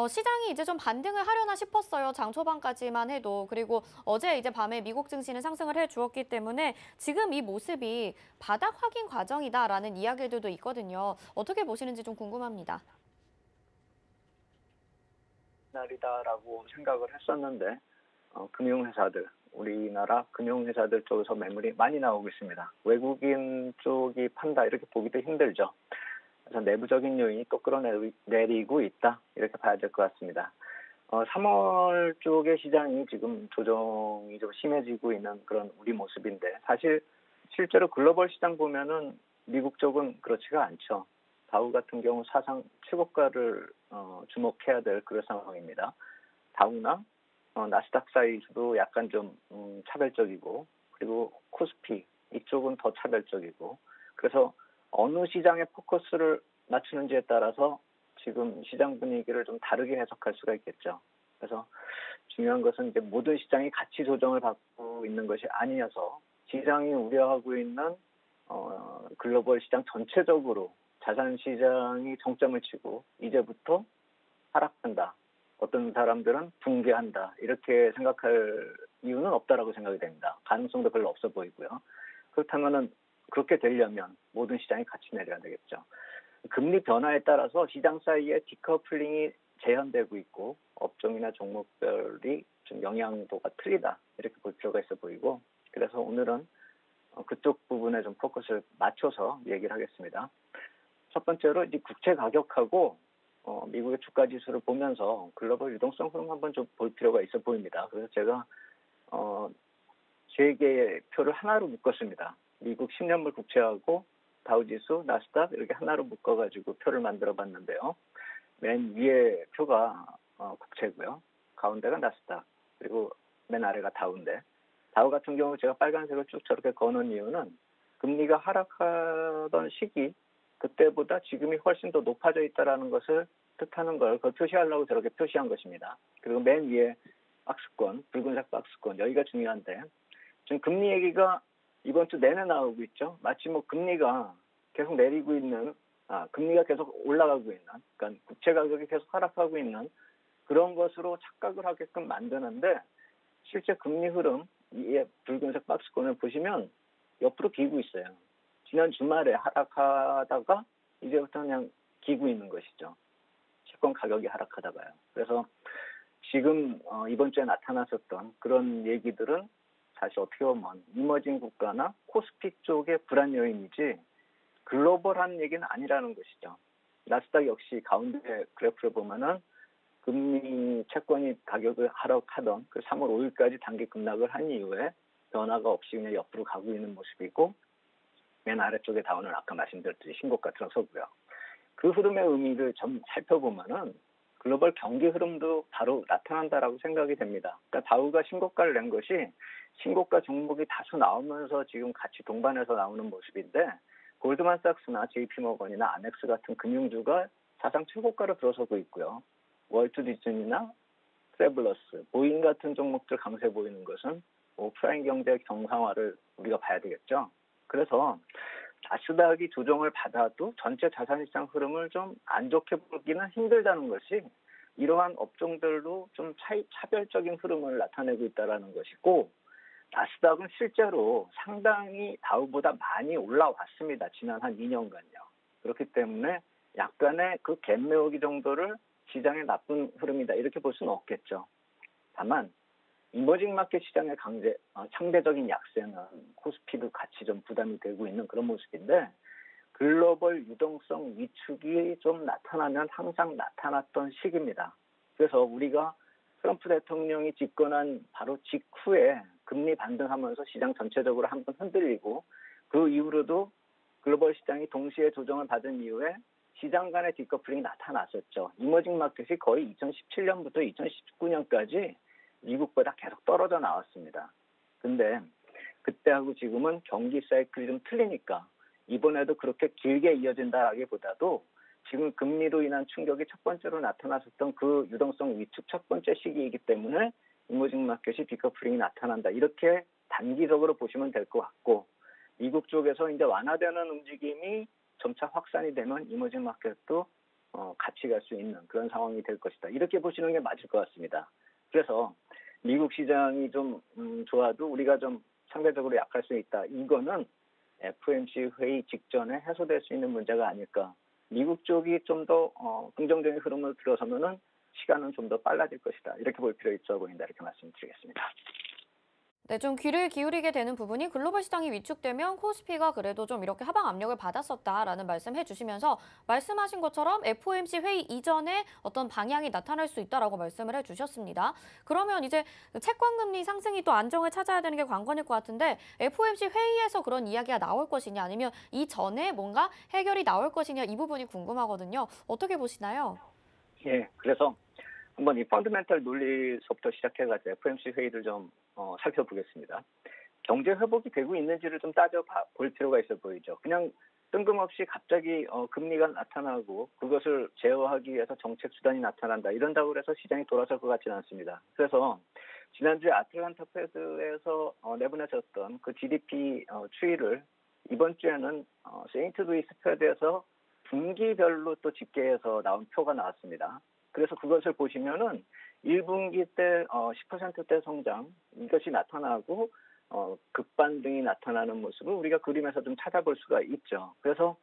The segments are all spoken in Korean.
시장이 이제 좀 반등을 하려나 싶었어요. 장 초반까지만 해도. 그리고 어제 이제 밤에 미국 증시는 상승을 해 주었기 때문에 지금 이 모습이 바닥 확인 과정이다라는 이야기들도 있거든요. 어떻게 보시는지 좀 궁금합니다. 날이다라고 생각을 했었는데 금융회사들, 우리나라 금융회사들 쪽에서 매물이 많이 나오고 있습니다. 외국인 쪽이 판다 이렇게 보기도 힘들죠. 그래서 내부적인 요인이 또 끌어내리고 있다 이렇게 봐야 될 것 같습니다. 3월 쪽의 시장이 지금 조정이 좀 심해지고 있는 그런 우리 모습인데 사실 실제로 글로벌 시장 보면은 미국 쪽은 그렇지가 않죠. 다우 같은 경우 사상 최고가를 주목해야 될 그런 상황입니다. 다우나 나스닥 사이즈도 약간 좀 차별적이고 그리고 코스피 이쪽은 더 차별적이고 그래서 어느 시장에 포커스를 맞추는지에 따라서 지금 시장 분위기를 좀 다르게 해석할 수가 있겠죠. 그래서 중요한 것은 이제 모든 시장이 같이 조정을 받고 있는 것이 아니어서 시장이 우려하고 있는 글로벌 시장 전체적으로 자산 시장이 정점을 치고 이제부터 하락한다. 어떤 사람들은 붕괴한다. 이렇게 생각할 이유는 없다라고 생각이 됩니다. 가능성도 별로 없어 보이고요. 그렇다면은 그렇게 되려면 모든 시장이 같이 내려야 되겠죠. 금리 변화에 따라서 시장 사이에 디커플링이 재현되고 있고 업종이나 종목별이 좀 영향도가 틀리다. 이렇게 볼 필요가 있어 보이고 그래서 오늘은 그쪽 부분에 좀 포커스를 맞춰서 얘기를 하겠습니다. 첫 번째로 이제 국채 가격하고 미국의 주가 지수를 보면서 글로벌 유동성 흐름 한번 좀 볼 필요가 있어 보입니다. 그래서 제가 3개의 표를 하나로 묶었습니다. 미국 10년물 국채하고 다우지수, 나스닥 이렇게 하나로 묶어가지고 표를 만들어 봤는데요. 맨 위에 표가 국채고요. 가운데가 나스닥, 그리고 맨 아래가 다우인데 다우 같은 경우 제가 빨간색을 쭉 저렇게 거는 이유는 금리가 하락하던 시기 그때보다 지금이 훨씬 더 높아져 있다는 것을 뜻하는 걸 그걸 표시하려고 저렇게 표시한 것입니다. 그리고 맨 위에 박스권, 붉은색 박스권 여기가 중요한데 지금 금리 얘기가 이번 주 내내 나오고 있죠. 마치 뭐 금리가 계속 내리고 있는, 금리가 계속 올라가고 있는, 그러니까 국채 가격이 계속 하락하고 있는 그런 것으로 착각을 하게끔 만드는데 실제 금리 흐름, 이 붉은색 박스권을 보시면 옆으로 기고 있어요. 지난 주말에 하락하다가 이제부터 그냥 기고 있는 것이죠. 채권 가격이 하락하다가요. 그래서 지금 이번 주에 나타났었던 그런 얘기들은 사실 어떻게 보면 이머징 국가나 코스피 쪽의 불안 요인이지 글로벌한 얘기는 아니라는 것이죠. 나스닥 역시 가운데 그래프를 보면은 금리 채권이 가격을 하락하던 그 3월 5일까지 단기 급락을 한 이후에 변화가 없이 그냥 옆으로 가고 있는 모습이고 맨 아래쪽에 다운은 아까 말씀드렸듯이 신고가 들어서고요. 그 흐름의 의미를 좀 살펴보면은 글로벌 경기 흐름도 바로 나타난다라고 생각이 됩니다. 그러니까 다우가 신고가를 낸 것이 신고가 종목이 다수 나오면서 지금 같이 동반해서 나오는 모습인데 골드만삭스나 JP모건이나 아멕스 같은 금융주가 사상 최고가로 들어서고 있고요. 월트 디즈니나 트래블러스, 보잉 같은 종목들 강세 보이는 것은 오프라인 경제 정상화를 우리가 봐야 되겠죠. 그래서 나스닥이 조정을 받아도 전체 자산시장 흐름을 좀 안 좋게 보기는 힘들다는 것이 이러한 업종들로 좀 차별적인 흐름을 나타내고 있다는 것이고 나스닥은 실제로 상당히 다우보다 많이 올라왔습니다. 지난 한 2년간요. 그렇기 때문에 약간의 그 갭 메우기 정도를 시장의 나쁜 흐름이다 이렇게 볼 수는 없겠죠. 다만 이머징 마켓 시장의 상대적인 약세는 코스피도 같이 좀 부담이 되고 있는 그런 모습인데 글로벌 유동성 위축이 좀 나타나면 항상 나타났던 시기입니다. 그래서 우리가 트럼프 대통령이 집권한 바로 직후에 금리 반등하면서 시장 전체적으로 한번 흔들리고 그 이후로도 글로벌 시장이 동시에 조정을 받은 이후에 시장 간의 디커플링이 나타났었죠. 이머징 마켓이 거의 2017년부터 2019년까지 미국보다 계속 떨어져 나왔습니다. 근데 그때하고 지금은 경기 사이클이 좀 틀리니까 이번에도 그렇게 길게 이어진다라기보다도 지금 금리로 인한 충격이 첫 번째로 나타났었던 그 유동성 위축 첫 번째 시기이기 때문에 이머징 마켓이 디커플링이 나타난다. 이렇게 단기적으로 보시면 될 것 같고 미국 쪽에서 이제 완화되는 움직임이 점차 확산이 되면 이머징 마켓도 같이 갈 수 있는 그런 상황이 될 것이다. 이렇게 보시는 게 맞을 것 같습니다. 그래서 미국 시장이 좀 좋아도 우리가 좀 상대적으로 약할 수 있다. 이거는 FOMC 회의 직전에 해소될 수 있는 문제가 아닐까. 미국 쪽이 좀 더 긍정적인 흐름을 들어서면은 시간은 좀 더 빨라질 것이다. 이렇게 볼 필요 있어 보인다. 이렇게 말씀드리겠습니다. 네, 좀 귀를 기울이게 되는 부분이 글로벌 시장이 위축되면 코스피가 그래도 좀 이렇게 하방 압력을 받았었다라는 말씀 해주시면서 말씀하신 것처럼 FOMC 회의 이전에 어떤 방향이 나타날 수 있다라고 말씀을 해주셨습니다. 그러면 이제 채권 금리 상승이 또 안정을 찾아야 되는 게 관건일 것 같은데 FOMC 회의에서 그런 이야기가 나올 것이냐 아니면 이전에 뭔가 해결이 나올 것이냐 이 부분이 궁금하거든요. 어떻게 보시나요? 예, 그래서 한번 이 펀드멘탈 논리서부터 시작해가지고 FOMC 회의를 좀 살펴보겠습니다. 경제 회복이 되고 있는지를 좀 따져볼 필요가 있어 보이죠. 그냥 뜬금없이 갑자기 금리가 나타나고 그것을 제어하기 위해서 정책 수단이 나타난다. 이런다고 해서 시장이 돌아설 것 같지는 않습니다. 그래서 지난주에 아틀란타 페드에서 내보내셨던 그 GDP 추이를 이번 주에는 세인트루이스 페드에서 분기별로 또 집계해서 나온 표가 나왔습니다. 그래서 그것을 보시면은 1분기 때 10%대 성장 이것이 나타나고 급반등이 나타나는 모습을 우리가 그림에서 좀 찾아볼 수가 있죠. 그래서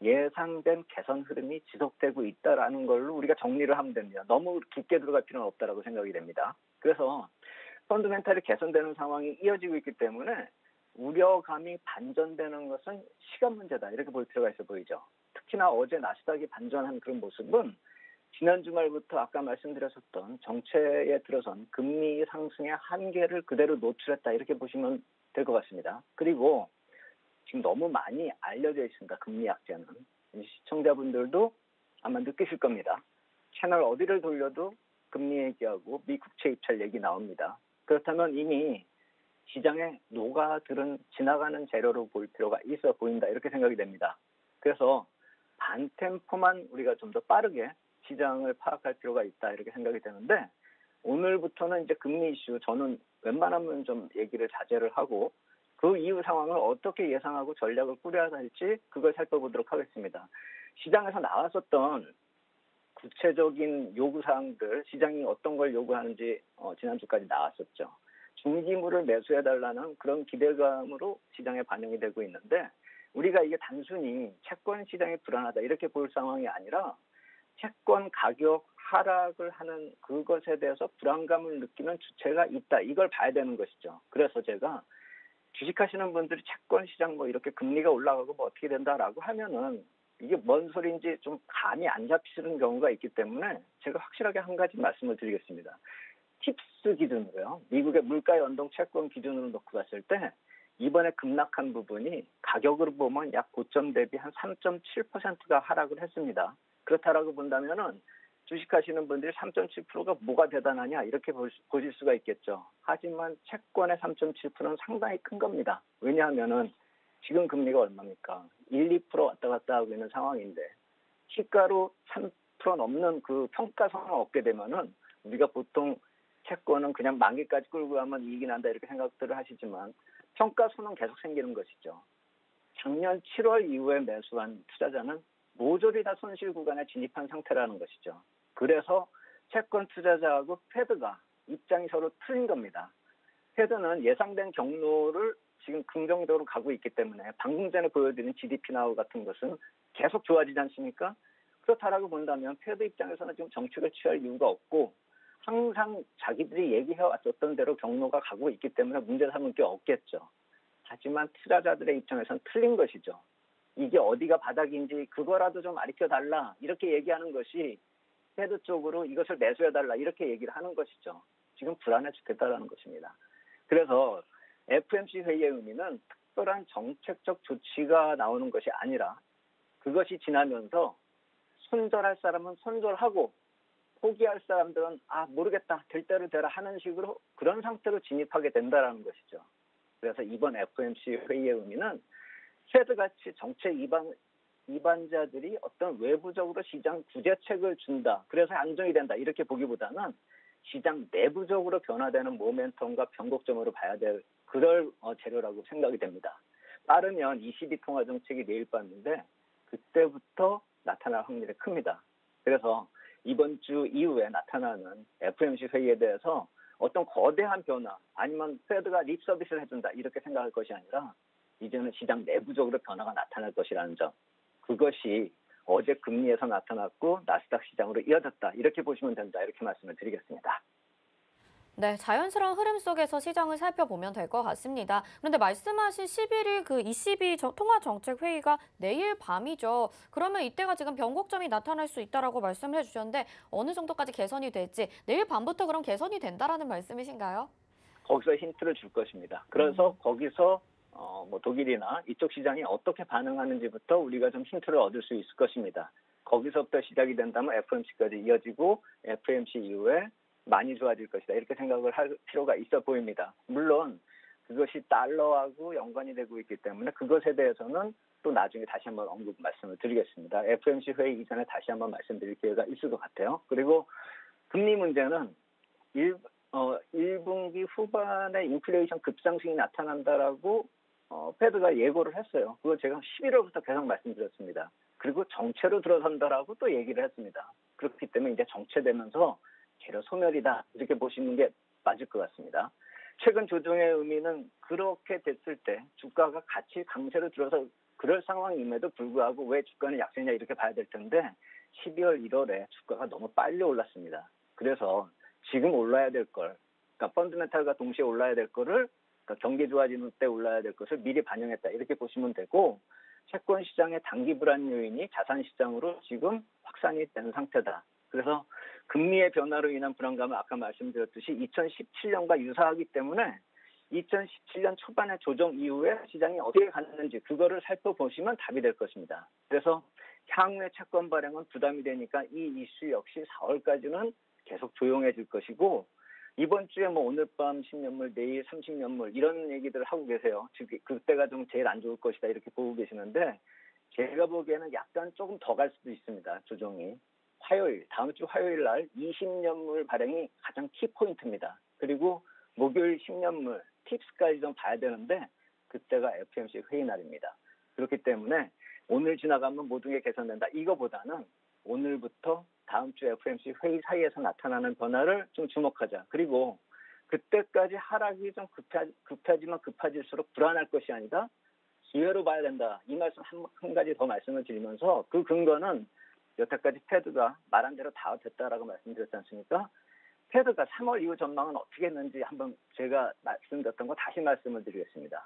예상된 개선 흐름이 지속되고 있다라는 걸로 우리가 정리를 하면 됩니다. 너무 깊게 들어갈 필요는 없다라고 생각이 됩니다. 그래서 펀드멘탈이 개선되는 상황이 이어지고 있기 때문에 우려감이 반전되는 것은 시간 문제다. 이렇게 볼 필요가 있어 보이죠. 특히나 어제 나스닥이 반전한 그런 모습은 지난 주말부터 아까 말씀드렸었던 정체에 들어선 금리 상승의 한계를 그대로 노출했다. 이렇게 보시면 될 것 같습니다. 그리고 지금 너무 많이 알려져 있습니다. 금리 약재는. 시청자분들도 아마 느끼실 겁니다. 채널 어디를 돌려도 금리 얘기하고 미 국채 입찰 얘기 나옵니다. 그렇다면 이미 시장에 녹아들은 지나가는 재료로 볼 필요가 있어 보인다. 이렇게 생각이 됩니다. 그래서 반템포만 우리가 좀 더 빠르게 시장을 파악할 필요가 있다. 이렇게 생각이 되는데 오늘부터는 이제 금리 이슈 저는 웬만하면 좀 얘기를 자제를 하고 그 이후 상황을 어떻게 예상하고 전략을 꾸려야 할지 그걸 살펴보도록 하겠습니다. 시장에서 나왔었던 구체적인 요구사항들, 시장이 어떤 걸 요구하는지 지난주까지 나왔었죠. 중기물을 매수해달라는 그런 기대감으로 시장에 반영이 되고 있는데 우리가 이게 단순히 채권 시장이 불안하다 이렇게 볼 상황이 아니라 채권 가격 하락을 하는 그것에 대해서 불안감을 느끼는 주체가 있다. 이걸 봐야 되는 것이죠. 그래서 제가 주식하시는 분들이 채권 시장 뭐 이렇게 금리가 올라가고 뭐 어떻게 된다라고 하면은 이게 뭔 소리인지 좀 감이 안 잡히는 경우가 있기 때문에 제가 확실하게 한 가지 말씀을 드리겠습니다. 팁스 기준으로요. 미국의 물가 연동 채권 기준으로 놓고 봤을 때 이번에 급락한 부분이 가격으로 보면 약 고점 대비 한 3.7%가 하락을 했습니다. 그렇다라고 본다면은 주식하시는 분들이 3.7%가 뭐가 대단하냐 이렇게 보실 수가 있겠죠. 하지만 채권의 3.7%는 상당히 큰 겁니다. 왜냐하면은 지금 금리가 얼마입니까? 1, 2% 왔다 갔다 하고 있는 상황인데 시가로 3% 넘는 그 평가선을 얻게 되면은 우리가 보통 채권은 그냥 만기까지 끌고 가면 이익이 난다 이렇게 생각들을 하시지만 평가선은 계속 생기는 것이죠. 작년 7월 이후에 매수한 투자자는 모조리 다 손실 구간에 진입한 상태라는 것이죠. 그래서 채권 투자자하고 패드가 입장이 서로 틀린 겁니다. 패드는 예상된 경로를 지금 긍정적으로 가고 있기 때문에 방금 전에 보여드린 GDP 나우 같은 것은 계속 좋아지지 않습니까? 그렇다라고 본다면 패드 입장에서는 지금 정책을 취할 이유가 없고 항상 자기들이 얘기해왔었던 대로 경로가 가고 있기 때문에 문제 삼을 게 없겠죠. 하지만 투자자들의 입장에서는 틀린 것이죠. 이게 어디가 바닥인지 그거라도 좀 가르쳐달라 이렇게 얘기하는 것이 패드 쪽으로 이것을 매수해달라 이렇게 얘기를 하는 것이죠. 지금 불안해 죽겠다라는 것입니다. 그래서 FOMC 회의의 의미는 특별한 정책적 조치가 나오는 것이 아니라 그것이 지나면서 손절할 사람은 손절하고 포기할 사람들은 모르겠다 될 대로 되라 하는 식으로 그런 상태로 진입하게 된다라는 것이죠. 그래서 이번 FOMC 회의의 의미는 패드같이 정책 이반자들이 어떤 외부적으로 시장 구제책을 준다. 그래서 안정이 된다. 이렇게 보기보다는 시장 내부적으로 변화되는 모멘텀과 변곡점으로 봐야 될 그럴 재료라고 생각이 됩니다. 빠르면 ECB 통화 정책이 내일 봤는데 그때부터 나타날 확률이 큽니다. 그래서 이번 주 이후에 나타나는 FOMC 회의에 대해서 어떤 거대한 변화 아니면 페드가 립 서비스를 해준다 이렇게 생각할 것이 아니라 이제는 시장 내부적으로 변화가 나타날 것이라는 점, 그것이 어제 금리에서 나타났고 나스닥 시장으로 이어졌다 이렇게 보시면 된다 이렇게 말씀을 드리겠습니다. 네, 자연스러운 흐름 속에서 시장을 살펴보면 될 것 같습니다. 그런데 말씀하신 11일 그 ECB 통화정책회의가 내일 밤이죠. 그러면 이때가 지금 변곡점이 나타날 수 있다라고 말씀을 해주셨는데 어느 정도까지 개선이 될지 내일 밤부터 그럼 개선이 된다라는 말씀이신가요? 거기서 힌트를 줄 것입니다. 그래서 거기서 뭐 독일이나 이쪽 시장이 어떻게 반응하는지부터 우리가 좀 힌트를 얻을 수 있을 것입니다. 거기서부터 시작이 된다면 FOMC까지 이어지고 FOMC 이후에 많이 좋아질 것이다. 이렇게 생각을 할 필요가 있어 보입니다. 물론 그것이 달러하고 연관이 되고 있기 때문에 그것에 대해서는 또 나중에 다시 한번 언급 말씀을 드리겠습니다. FOMC 회의 이전에 다시 한번 말씀드릴 기회가 있을 것 같아요. 그리고 금리 문제는 1분기 후반에 인플레이션 급상승이 나타난다라고 패드가 예고를 했어요. 그거 제가 11월부터 계속 말씀드렸습니다. 그리고 정체로 들어선다라고 또 얘기를 했습니다. 그렇기 때문에 이제 정체되면서 재료 소멸이다 이렇게 보시는 게 맞을 것 같습니다. 최근 조정의 의미는 그렇게 됐을 때 주가가 같이 강세로 들어서 그럴 상황임에도 불구하고 왜 주가는 약세냐 이렇게 봐야 될 텐데 12월 1월에 주가가 너무 빨리 올랐습니다. 그래서 지금 올라야 될 걸, 그러니까 펀드멘탈과 동시에 올라야 될 거를 그러니까 경기 좋아지는 때 올라야 될 것을 미리 반영했다 이렇게 보시면 되고 채권 시장의 단기 불안 요인이 자산 시장으로 지금 확산이 된 상태다. 그래서 금리의 변화로 인한 불안감은 아까 말씀드렸듯이 2017년과 유사하기 때문에 2017년 초반의 조정 이후에 시장이 어떻게 갔는지 그거를 살펴보시면 답이 될 것입니다. 그래서 향후의 채권 발행은 부담이 되니까 이 이슈 역시 4월까지는 계속 조용해질 것이고 이번 주에 뭐 오늘 밤 10년물, 내일 30년물 이런 얘기들을 하고 계세요. 즉 그때가 좀 제일 안 좋을 것이다 이렇게 보고 계시는데 제가 보기에는 약간 조금 더 갈 수도 있습니다. 조정이. 다음 주 화요일 날 20년물 발행이 가장 키포인트입니다. 그리고 목요일 10년물 팁스까지 좀 봐야 되는데 그때가 FOMC 회의 날입니다. 그렇기 때문에 오늘 지나가면 모든 게 개선된다. 이거보다는 오늘부터 다음 주 FOMC 회의 사이에서 나타나는 변화를 좀 주목하자. 그리고 그때까지 하락이 좀 급하지만 급해질수록 불안할 것이 아니라 기회로 봐야 된다. 이 말씀 한 가지 더 말씀을 드리면서 그 근거는 여태까지 패드가 말한 대로 다 됐다라고 말씀드렸지 않습니까? 패드가 3월 이후 전망은 어떻게 했는지 한번 제가 말씀드렸던 거 다시 말씀을 드리겠습니다.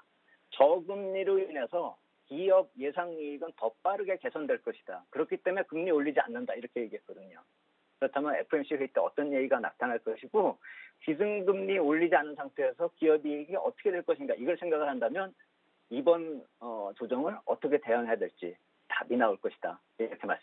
저금리로 인해서 기업 예상이익은 더 빠르게 개선될 것이다. 그렇기 때문에 금리 올리지 않는다. 이렇게 얘기했거든요. 그렇다면 FOMC 회의 때 어떤 얘기가 나타날 것이고 기준금리 올리지 않은 상태에서 기업이익이 어떻게 될 것인가 이걸 생각을 한다면 이번 조정을 어떻게 대응해야 될지 답이 나올 것이다. 이렇게 말씀